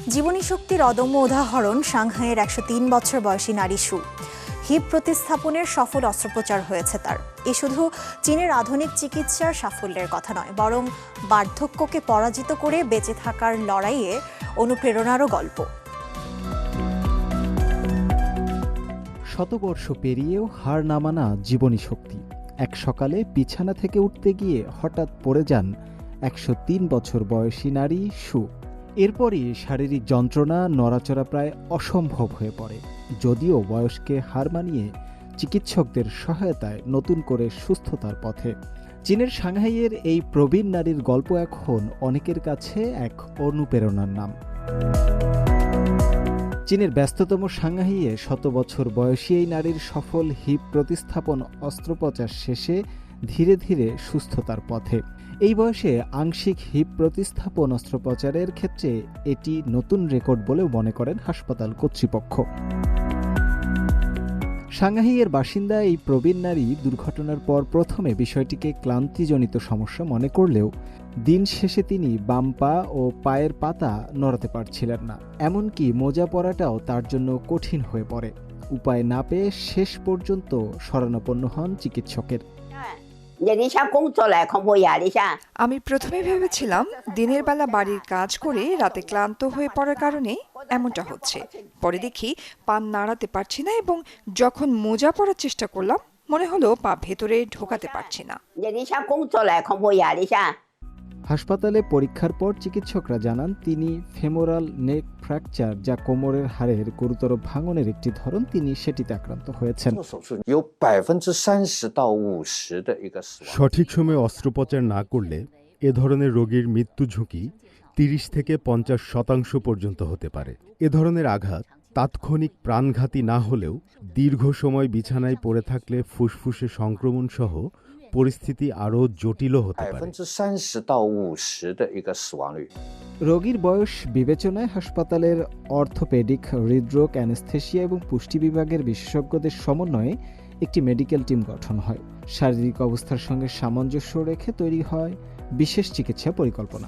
জীবনী শক্তির অদম্য উদাহরণ সাংহাইয়ের ১০৩ বছর বয়সী নারী সু। হিপ প্রতিস্থাপনের সফল অস্ত্রোপচার হয়েছে তার। এ শুধু চীনের আধুনিক চিকিৎসার সাফল্যের কথা নয়, বরং বার্ধক্যকে পরাজিত করে বেঁচে থাকার লড়াইয়ে অনুপ্রেরণারও গল্প। শতবর্ষ পেরিয়েও হার না মানা জীবনী শক্তি। এক সকালে বিছানা থেকে উঠতে গিয়ে হঠাৎ পড়ে যান ১০৩ বছর বয়সী নারী সু। এরপরই শারীরিক যন্ত্রণা, নড়াচড়া প্রায় অসম্ভব হয়ে পড়ে। যদিও বয়সকে হার মানিয়ে চিকিৎসকদের সহায়তায় নতুন করে সুস্থতার পথে। চীনের সাংহাইয়ের এই প্রবীণ নারীর গল্প এখন অনেকের কাছে এক অনুপ্রেরণার নাম। চীনের ব্যস্ততম সাংহাইয়ে ১০০ বছর বয়সী এই নারীর সফল হিপ প্রতিস্থাপন অস্ত্রোপচার শেষে ধীরে ধীরে সুস্থতার পথে। এই বয়সে আংশিক হিপ প্রতিস্থাপন অস্ত্রোপচারের ক্ষেত্রে এটি নতুন রেকর্ড বলেও মনে করেন হাসপাতাল কর্তৃপক্ষ। সাংহাইয়ের বাসিন্দা এই প্রবীণ নারী দুর্ঘটনার পর প্রথমে বিষয়টিকে ক্লান্তিজনিত সমস্যা মনে করলেও দিন শেষে তিনি বাম পা ও পায়ের পাতা নড়াতে পারছিলেন না। এমনকি মোজা পরাটাও তার জন্য কঠিন হয়ে পড়ে। উপায় না পেয়ে শেষ পর্যন্ত শরণাপন্ন হন চিকিৎসকের। আমি প্রথমে ভেবেছিলাম দিনের বেলা বাড়ির কাজ করে রাতে ক্লান্ত হয়ে পড়ার কারণে এমনটা হচ্ছে। পরে দেখি পা নাড়াতে পারছি না এবং যখন মোজা পরার চেষ্টা করলাম মনে হলো পা ভেতরে ঢোকাতে পারছি না। হাসপাতালে পরীক্ষার পর চিকিৎসকরা জানান তিনি ফেমোরাল নেক ফ্র্যাকচার, যা কোমরের হাড়ের গুরুতর ভাঙনের একটি ধরন, তিনি সেটিতে আক্রান্ত হয়েছেন। সঠিক সময়ে অস্ত্রোপচার না করলে এ ধরনের রোগীর মৃত্যু ঝুঁকি ৩০ থেকে ৫০% পর্যন্ত হতে পারে। এ ধরনের আঘাত তাৎক্ষণিক প্রাণঘাতী না হলেও দীর্ঘ সময় বিছানায় পড়ে থাকলে ফুসফুসে সংক্রমণ সহ পরিস্থিতি আরও জটিলও হতে পারে। রোগীর বয়স বিবেচনায় হাসপাতালের অর্থোপেডিক, হৃদরোগ, অ্যানেস্থেশিয়া এবং পুষ্টি বিভাগের বিশেষজ্ঞদের সমন্বয়ে একটি মেডিকেল টিম গঠন হয়। শারীরিক অবস্থার সঙ্গে সামঞ্জস্য রেখে তৈরি হয় বিশেষ চিকিৎসা পরিকল্পনা।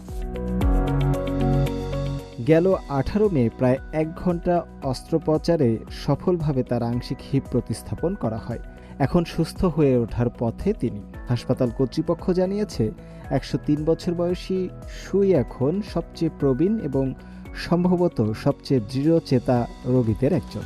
গেল ১৮ মে প্রায় ১ ঘন্টা অস্ত্রোপচারে সফলভাবে তার আংশিক হিপ প্রতিস্থাপন করা হয়। এখন সুস্থ হয়ে ওঠার পথে তিনি। হাসপাতাল কর্তৃপক্ষ জানিয়েছে ১০৩ বছর বয়সী সুই এখন সবচেয়ে প্রবীণ এবং সম্ভবত সবচেয়ে দৃঢ়চেতা রোগীদের একজন।